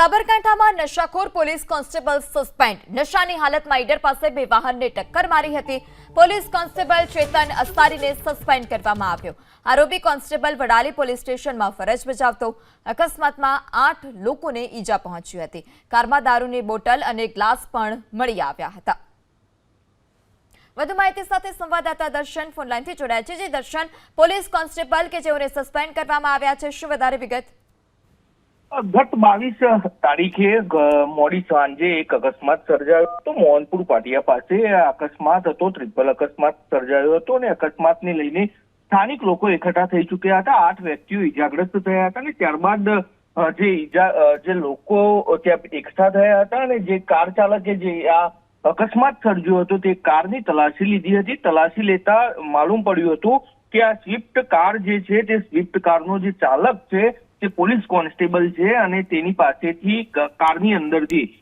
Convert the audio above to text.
સાબરકાંઠામાં નશાખોર police constable suspend. નશાની હાલતમાં ઈડર પાસે બે વાહનને ટક્કર મારી હતી. પોલીસ કોન્સ્ટેબલ ચેતન અસ્તારીને સસ્પેન્ડ કરવામાં આવ્યો. આરોપી કોન્સ્ટેબલ વડાલી પોલીસ સ્ટેશનમાં ફરજ બજાવતો. અકસ્માતમાં 8 લોકોને ઈજા પહોંચી હતી. કારમાં દારૂની બોટલ અને ગ્લાસ પણ મળી આવ્યા હતા. વધુ માહિતી સાથે સંવાદદાતા દર્શન ફોનલાઈનથી જોડાયા છે. જે દર્શન, પોલીસ કોન્સ્ટેબલ કે જેઓને સસ્પેન્ડ કરવામાં આવ્યા છે, શું વધારે વિગત? ગત 22 તારીખે મોડી સાંજે એક અકસ્માત સર્જાયો હતો. મોહનપુર પાટિયા પાસે અકસ્માત હતો, ટ્રિપલ અકસ્માત સર્જાયો હતો અને અકસ્માતને લઈને સ્થાનિક લોકો એકઠા થઈ ચૂક્યા હતા. 8 વ્યક્તિઓ ઈજાગ્રસ્ત થયા હતા અને ત્યારબાદ જે લોકો ત્યાં એકઠા થયા હતા અને જે કાર ચાલકે જે આ અકસ્માત સર્જ્યો હતો તે કારની તલાશી લીધી હતી. તલાશી લેતા માલુમ પડ્યું હતું કે આ સ્વિફ્ટ કાર જે છે તે સ્વિફ્ટ કારનો જે ચાલક છે તે પોલીસ કોન્સ્ટેબલ છે અને તેની પાસેથી કારની અંદરથી